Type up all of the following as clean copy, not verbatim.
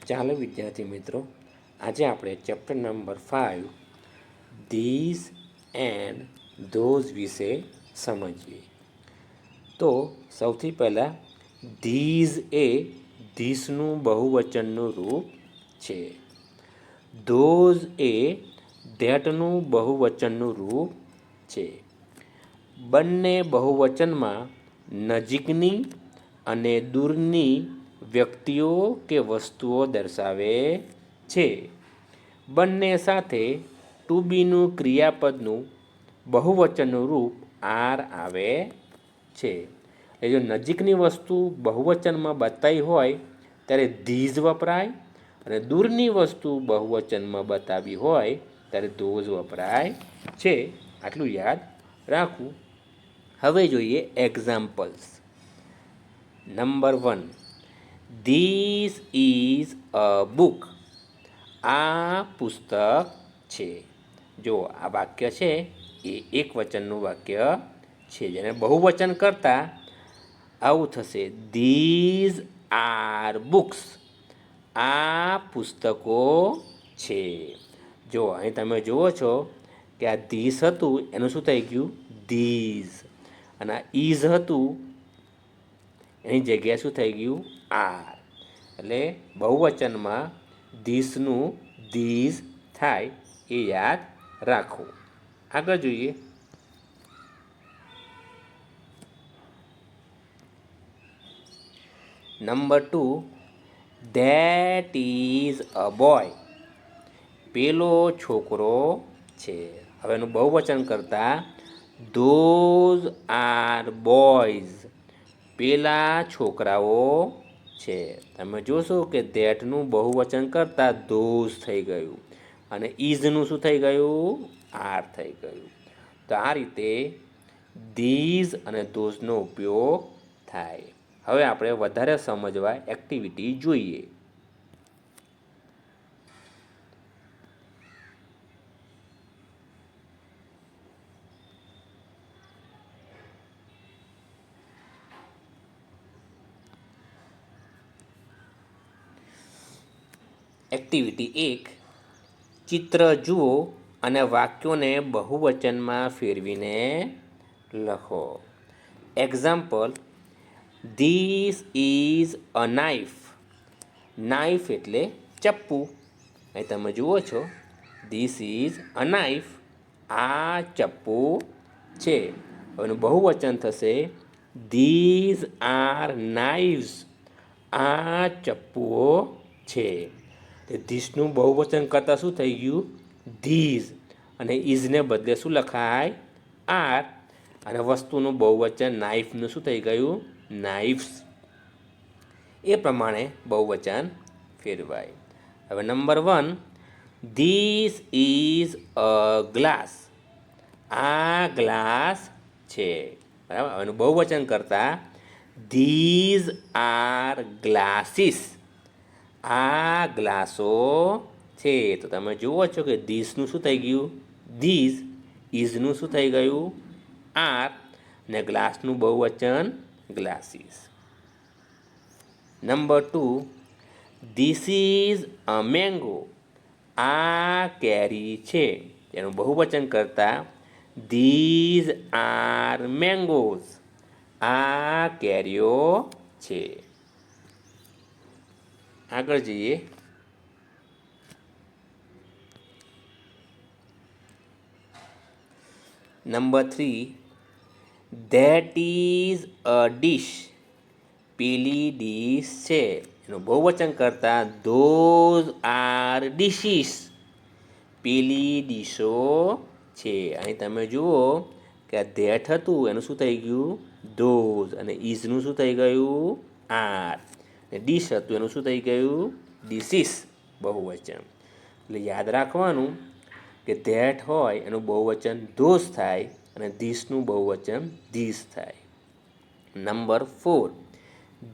ચાલો વિદ્યાર્થી મિત્રો, આજે આપણે chapter number 5 these and those વિશે સમજીએ. તો સૌથી પહેલાં ધીઝ એ ધીસનું બહુવચનનું રૂપ છે. ધોઝ એ ધેટનું બહુવચનનું રૂપ છે. બંને બહુવચનમાં નજીકની અને દૂરની વ્યક્તિઓ કે વસ્તુઓ દર્શાવે છે. બંને સાથે ટુ બીનું ક્રિયાપદનું બહુવચનનું રૂપ આર આવે છે. એ જો નજીકની વસ્તુ બહુવચનમાં બતાવી હોય ત્યારે ધીઝ વપરાય, અને દૂરની વસ્તુ બહુવચનમાં બતાવી હોય ત્યારે ધોઝ વપરાય છે. આટલું યાદ રાખવું. હવે જોઈએ examples. Number 1, this is a book. આ પુસ્તક છે. જો આ વાક્ય છે એ એક વચનનું વાક્ય છે, જેને બહુવચન કરતાં આવું થશે, ધીઝ આર બુક્સ. આ પુસ્તકો છે. જો અહીં તમે જુઓ છો કે આ ધીસ હતું એનું શું થઈ ગયું, ધીઝ, અને આ ઇઝ હતું એની જગ્યાએ શું થઈ ગયું, આર. એટલે બહુવચનમાં ધીસનું ધીઝ થાય એ યાદ રાખો. આગળ જોઈએ. Number 2, that is a boy. પેલો છોકરો છે. હવે એનું બહુવચન કરતાં ધોઝ આર બોયઝ. પેલા છોકરાઓ છે. તમે જોશો કે ધેટનું બહુવચન કરતાં ધોઝ થઈ ગયું, અને ઇઝનું શું થઈ ગયું, આર થઈ ગયું. તો આ રીતે ધીઝ અને ધોઝનો ઉપયોગ થાય. હવે આપણે વધારે સમજવા એક્ટિવિટી જોઈએ. એક્ટિવિટી 1, ચિત્ર જુઓ અને વાક્યોને બહુવચનમાં ફેરવીને લખો. Example, this is a knife. Knife એટલે ચપ્પુ. અહીં તમે જુઓ છો, ધીસ ઇઝ અ નાઇફ. આ ચપ્પુ છે. એનું બહુવચન થશે, ધીઝ આર નાઇવ્સ. આ ચપ્પુઓ છે. તે ધીસનું બહુવચન કરતાં શું થઈ ગયું, ધીઝ, અને ઇઝને બદલે શું લખાય, આર, અને વસ્તુનું બહુવચન નાઇફનું શું થઈ ગયું, નાઇફ્સ. એ પ્રમાણે બહુવચન ફેરવાય. હવે number 1, this is a glass. આ ગ્લાસ છે. બરાબર. એનું બહુવચન કરતાં ધીઝ આર ગ્લાસીસ. આ ગ્લાસો છે. તો તમે જુઓ છો કે ધીસનું શું થઈ ગયું, ધીઝ, ઇઝનું શું થઈ ગયું, આર, ને ગ્લાસનું બહુવચન glasses. Number 2, this is a mango. આ કેરી છે. એનું બહુવચન કરતાં ધીઝ આર મેંગોઝ. આ કેરીઓ છે. આગળ જઈએ. Number 3, that is a dish. પેલી ડીશ છે. એનું બહુવચન કરતાં ધોઝ આર ડીશીસ. પેલી ડીશો છે. અહીં તમે જુઓ કે આ ધેટ હતું એનું શું થઈ ગયું, ધોઝ, અને ઇઝનું શું થઈ ગયું, આર, અને ડીશ હતું એનું શું થઈ ગયું, ડીશીસ, બહુવચન. એટલે યાદ રાખવાનું કે ધેટ હોય એનું બહુવચન ધોઝ થાય, અને ધીસનું બહુવચન ધીસ થાય. Number 4,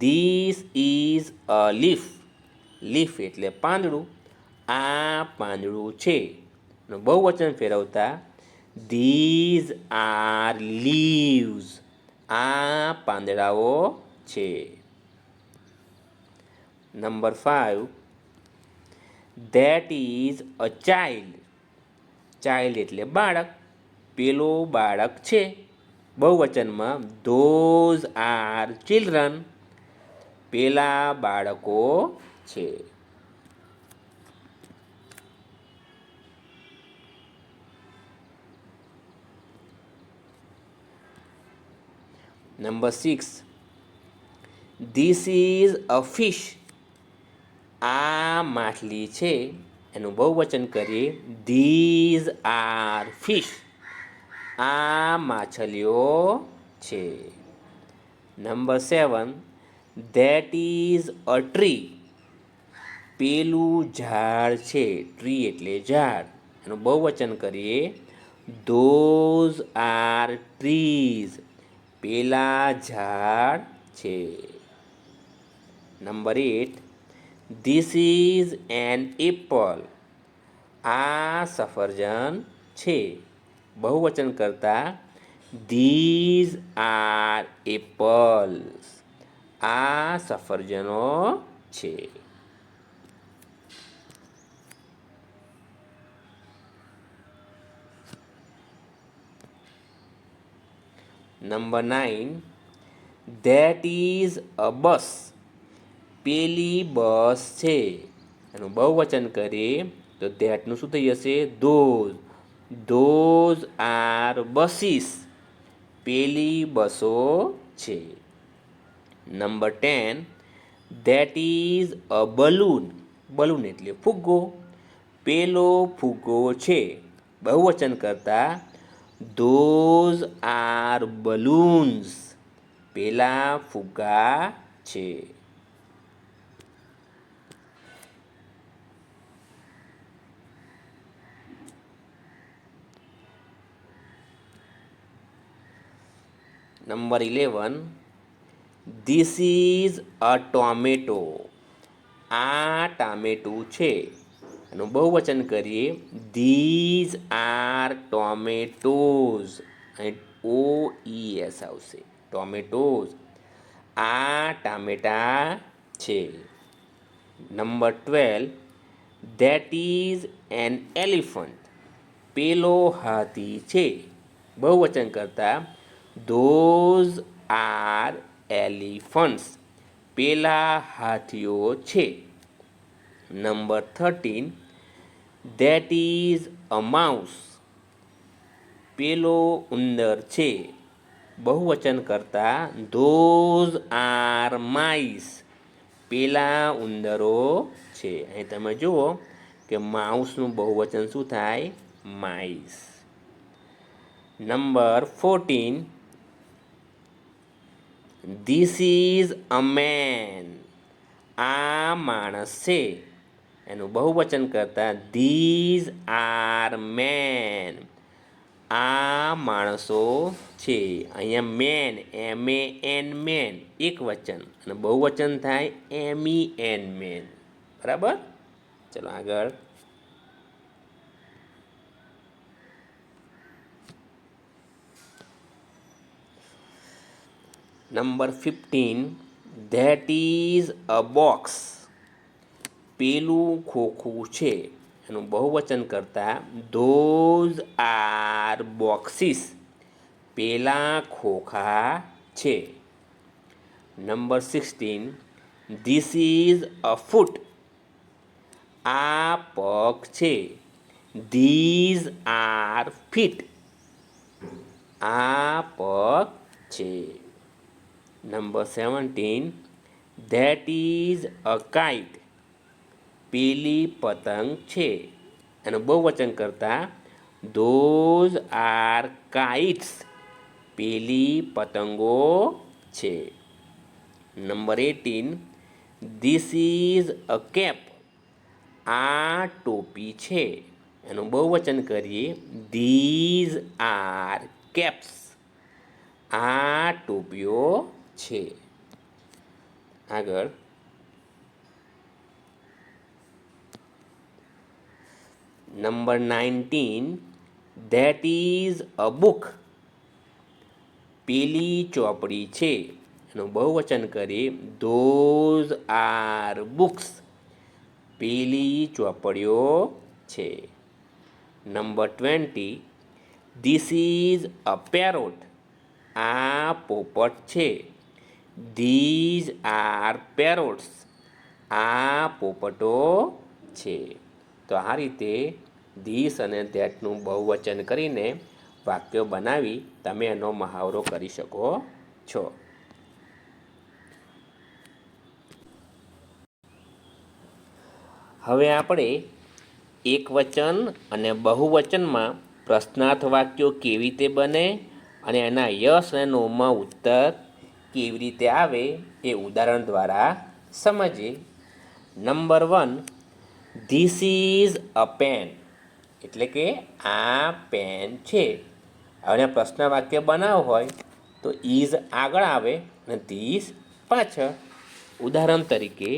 this is a leaf. Leaf એટલે પાંદડું. આ પાંદડું છે. બહુવચન ફેરવતા ધીઝ આર લીવ્સ. આ પાંદડાઓ છે. Number 5, that is a child. Child એટલે બાળક. પેલો બાળક છે. બહુવચનમાં ધોઝ આર ચિલ્ડ્રન. પેલા બાળકો છે. Number 6, this is a fish. આ માછલી છે. એનું બહુવચન કરીએ ધીઝ આર ફિશ. આ માછલીઓ છે. Number 7, that is a tree. પેલું ઝાડ છે. ટ્રી એટલે ઝાડ. એનું બહુવચન કરીએ ધોઝ આર ટ્રીઝ. પેલા ઝાડ છે. Number 8, this is an apple. આ સફરજન છે. બહુવચન કરતા ધીઝ આર એપલ્સ. આ સફરજનો છે. નંબર 9, ધેટ ઇઝ અ બસ. પેલી બસ છે. એનું બહુવચન કરીએ તો ધેટનું શું થઈ જશે ધોઝ. Those are buses. પેલી બસો છે. Number 10, that is a balloon. Balloon એટલે ફુગ્ગો. પેલો ફુગ્ગો છે. બહુવચન કરતા ધોઝ આર બલૂન્સ. પેલા ફુગ્ગા છે. Number 11, this is a tomato. આ ટામેટું છે. એનું બહુવચન કરીએ ધીઝ આર ટોમેટોઝ. અહીં OES આવશે ટોમેટોઝ. આ ટામેટા છે. Number 12, that is an elephant. પેલો હાથી છે. બહુવચન કરતા ધોઝ આર એલિફન્ટ્સ. પેલા હાથીઓ છે. Number 13, that is a mouse. પેલો ઉંદર છે. બહુવચન કરતા ધોઝ આર માઇસ. પેલા ઉંદરો છે. અહીં તમે જુઓ કે માઉસનું બહુવચન શું થાય mice. Number 14, this is a man. આ માણસ છે. એનું બહુવચન કરતા ધીઝ આર મેન. આ માણસો છે. અહીંયા મેન MEN મેન એક વચન અને બહુવચન થાય MEN મેન. બરાબર. ચલો આગળ. Number 15, that is a box. પેલું ખોખું છે. એનું બહુવચન કરતા ધોઝ આર બોક્સીસ. પેલા ખોખા છે. Number 16, this is a foot. આ પગ છે. These are feet. આ પગ છે. Number 17, that is a kite. પેલી પતંગ છે. એનું બહુવચન કરતા ધોઝ આર કાઇટ્સ. પેલી પતંગો છે. Number 18, this is a cap. આ ટોપી છે. એનું બહુવચન કરીએ ધીઝ આર કેપ્સ. આ ટોપીઓ છે. આગળ. Number 19, that is a book. પેલી ચોપડી છે. એનું બહુવચન કરીએ ધોઝ આર બુક્સ. પેલી ચોપડીઓ છે. Number 20, this is a parrot. આ પોપટ છે. These R parrots. આ પોપટો છે. તો આ રીતે ધીસ અને ધેટનું બહુવચન કરીને વાક્યો બનાવી તમે એનો મહાવરો કરી શકો છો. હવે આપણે એકવચન અને બહુવચનમાં પ્રશ્નાર્થ વાક્યો કેવી રીતે બને અને એના યસ અને નોમાં ઉત્તર કેવી રીતે આવે એ ઉદાહરણ દ્વારા સમજીએ. Number 1, this is a pen. એટલે કે આ પેન છે. હવે પ્રશ્ન વાક્ય બનાવવું હોય તો ઇઝ આગળ આવે અને ધીસ પાછળ. ઉદાહરણ તરીકે,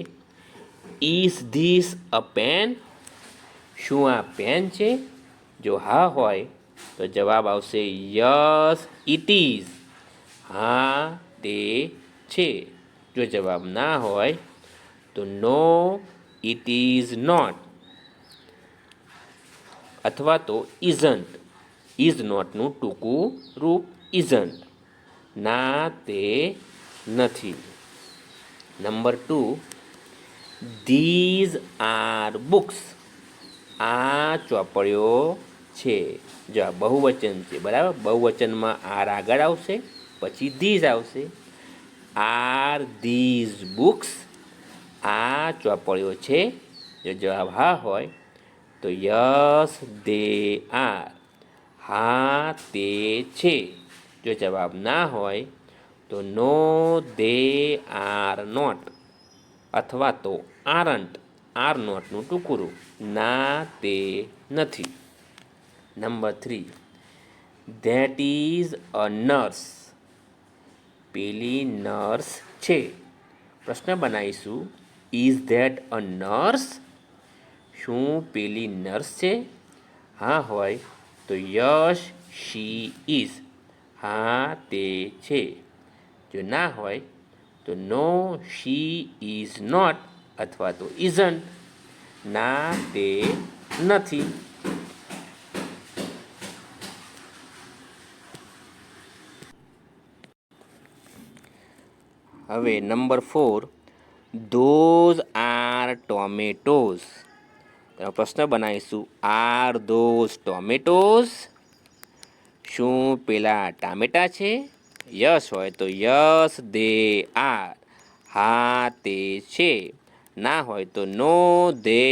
ઇઝ ધીસ અ પેન? શું આ પેન છે? જો હા હોય તો જવાબ આવશે યસ ઇટ ઇઝ. હા તે છે. જો જવાબ ના હોય તો નો ઇટ ઇઝ નોટ અથવા તો ઇઝન્ટ. ઇઝ નોટનું ટૂંકું રૂપ ઇઝન્ટ. ના તે નથી. Number 2, these are books. આ ચોપડીઓ છે. જો આ બહુવચન છે, બરાબર. બહુવચનમાં આર આગળ આવશે, પછી ધીઝ આવશે. Are these books? આ ચોપડીઓ છે. જો જવાબ હા હોય તો યસ દે આર. હા તે છે. જો જવાબ ના હોય તો નો દે આર નોટ અથવા તો આરન્ટ. આર નોટનું ટૂંકું રૂપ ના તે નથી. Number 3, that is a nurse. પેલી નર્સ છે. પ્રશ્ન બનાવીશું, ઇઝ ધેટ અ નર્સ? શું પેલી નર્સ છે? હા હોય તો યસ શી ઇઝ. હા તે છે. જો ના હોય તો નો શી ઇઝ નોટ અથવા તો ઇઝન્ટ. ના તે નથી. હવે નંબર 4, ધોઝ આર ટોમેટોઝ. પ્રશ્ન બનાવીશું, આર ધોઝ ટોમેટોઝ? શું પેલા ટામેટા છે? યસ હોય તો યસ દે આર. હા તે છે. ના હોય તો નો દે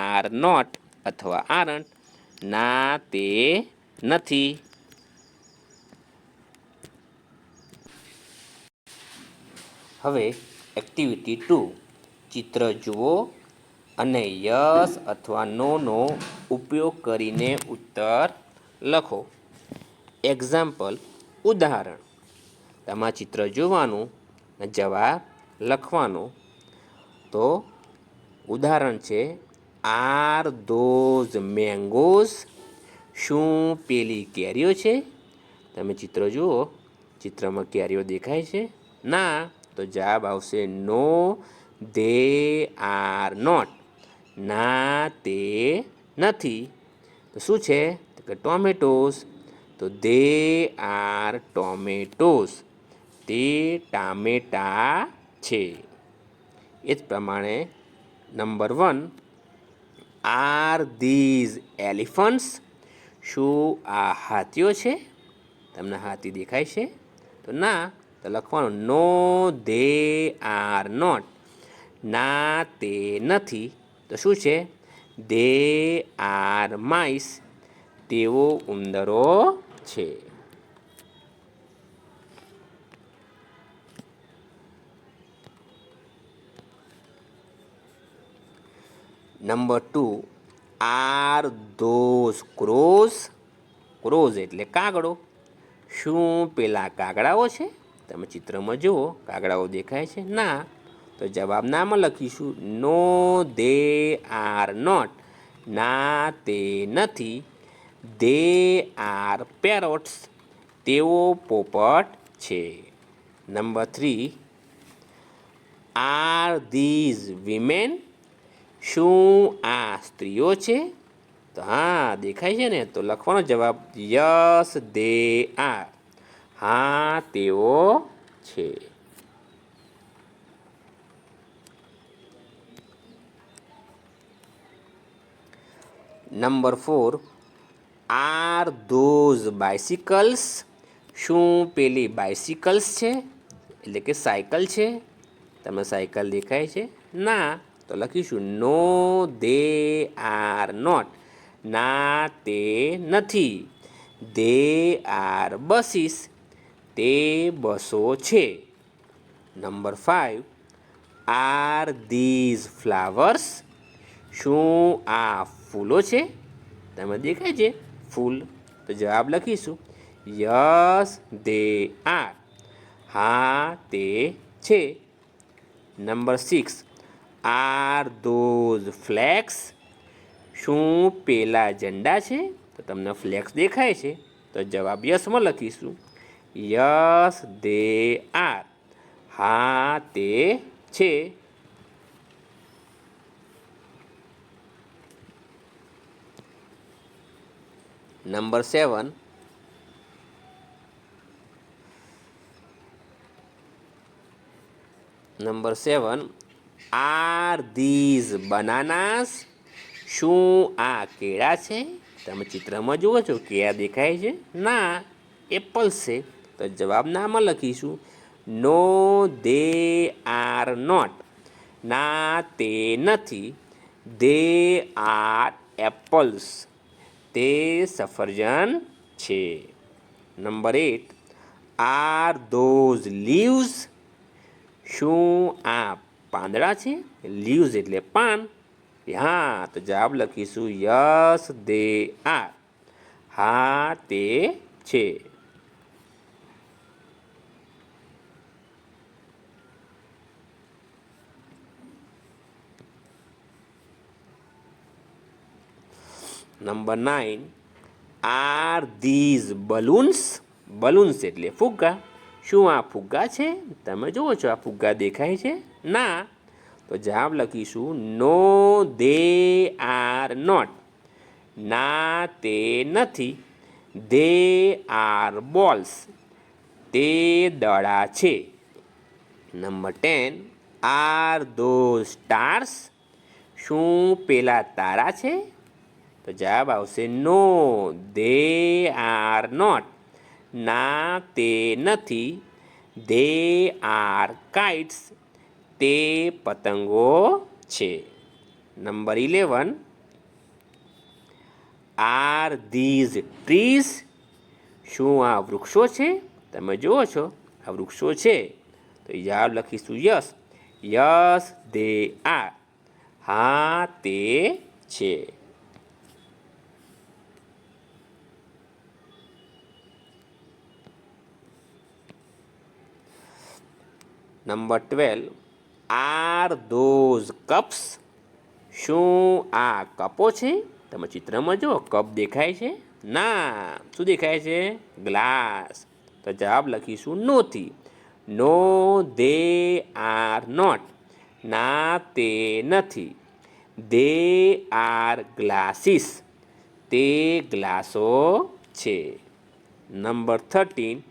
આર નોટ અથવા આરન્ટ. ના તે નથી. હવે એક્ટિવિટી 2, ચિત્ર જુઓ અને યસ અથવા નોનો ઉપયોગ કરીને ઉત્તર લખો. એક્ઝામ્પલ, ઉદાહરણ. તમારે ચિત્ર જોવાનું અને જવાબ લખવાનો. તો ઉદાહરણ છે, આર ધોઝ મેંગોઝ? શું પેલી કેરીઓ છે? તમે ચિત્ર જુઓ, ચિત્રમાં કેરીઓ દેખાય છે? ના. તો જવાબ આવશે નો ધે આર નોટ. ના તે નથી. તો શું છે? તો કે ટોમેટોઝ. તો ધે આર ટોમેટોઝ. તે ટામેટા છે. એ જ પ્રમાણે નંબર 1, આર ધીઝ એલિફન્ટ્સ? શું આ હાથીઓ છે? તમને હાથી દેખાય છે? તો ના. તો લખવાનું નો ધે આર નોટ. ના તે નથી. તો શું છે? They are mice. તેઓ ઉંદરો છે. Number 2, R those ક્રોઝ? ક્રોઝ એટલે કાગડો. શું પેલા કાગડાઓ છે? તમે ચિત્રમાં જુઓ, કાગડાઓ દેખાય છે? ના. તો જવાબ નામાં લખીશું નો ધે આર નોટ. ના તે નથી. They are parrots. તેઓ પોપટ છે. Number 3, are these women? શું આ સ્ત્રીઓ છે? તો હા દેખાય છે ને, તો લખવાનો જવાબ યસ દે આર. હા તેઓ છે. Number 4, are those bicycles? શું પેલી બાઇસિકલ્સ છે, એટલે કે સાયકલ છે? તમને સાયકલ દેખાય છે? ના, તો લખીશું નો દે આર નોટ. ના તે નથી. They R buses. તે બસો છે. Number 5, are these flowers? શું આ ફૂલો છે? તમે દેખાય છે ફૂલ, તો જવાબ લખીશું યસ દે આર. હા તે છે. Number 6, are those flags? શું પેલા ઝંડા છે? તો તમને ફ્લેક્સ દેખાય છે, તો જવાબ યસમાં લખીશું યસ દે આર. હા તે છે. Number 7, are these બનાનાસ? શું આ કેળા છે? તમે ચિત્રમાં જુઓ છો કેળા દેખાય છે? ના, એપલ્સ છે, તો જવાબ નામાં લખીશું નો દે આર નોટ. ના તે નથી. They R apples. તે સફરજન છે. Number 8, R those leaves? શું આ પાંદડા છે? લીવ્સ એટલે પાન. હા, તો જવાબ લખીશું યસ દે આર. હા તે છે. Number 9, are these balloons? Balloons એટલે ફુગ્ગા. શું આ ફુગ્ગા છે? તમે જુઓ છો આ ફુગ્ગા દેખાય છે? ના, તો જવાબ લખીશું નો દે આર નોટ. ના તે નથી. They R balls. તે દડા છે. Number 10, R those stars? શું પેલા તારા છે? તો જવાબ આવશે નો દે આર નોટ. ના તે નથી. They R kites. તે પતંગો છે. Number 11, are these trees? શું આ વૃક્ષો છે? તમે જુઓ છો આ વૃક્ષો છે, તો જવાબ લખીશું યસ. Yes they are. હા તે છે. Number 12, R those cups? શું આ કપો છે? તમે ચિત્રમાં જુઓ કપ દેખાય છે? ના, શું દેખાય છે? ગ્લાસ. તો જવાબ લખીશું નોથી. નો દે આર નોટ. ના તે નથી. They R glasses. તે ગ્લાસો છે. Number 13,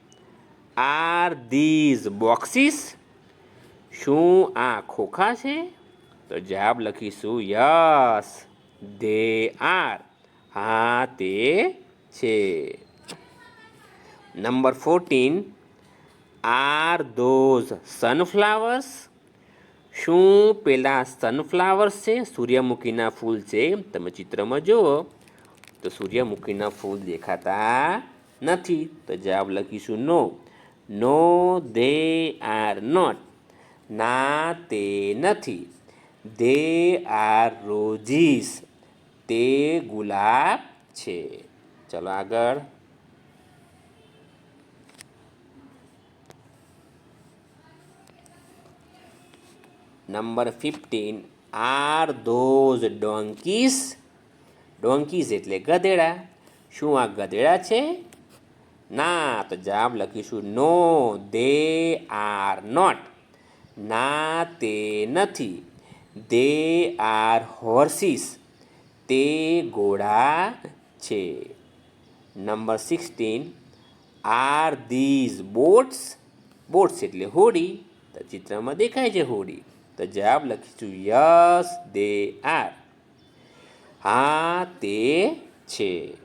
are these boxes? શું આ ખોખા છે? તો જવાબ લખીશું યસ દે આર. હા તે છે. Number 14, R those sunflowers? શું પેલા સનફ્લાવર્સ છે? સૂર્યમુખીના ફૂલ છે, તમે ચિત્રમાં જુઓ તો સૂર્યમુખીના ફૂલ દેખાતા નથી, તો જવાબ લખીશું નો. નો દે આર નોટ. ના તે નથી. They are roses. તે ગુલાબ છે. ચલો આગળ. Number 15, are those donkeys? Donkeys એટલે ગધેડા. શું આ ગધેડા છે? ના, તો જવાબ લખીશું નો દે આર નોટ. ના તે નથી. દે આર હોર્સીસ, તે ઘોડા છે. Number 16, are these boats, boats એટલે હોડી, તો ચિત્રમાં દેખાય છે હોડી, તો જવાબ લખીશું યસ દે આર, હા તે છે.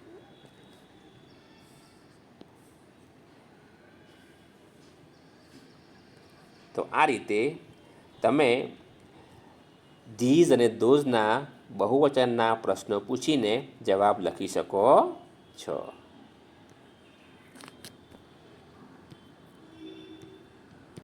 તો આ રીતે તમે ધીઝ અને ધોઝના બહુવચનના પ્રશ્નો પૂછીને જવાબ લખી શકો છો.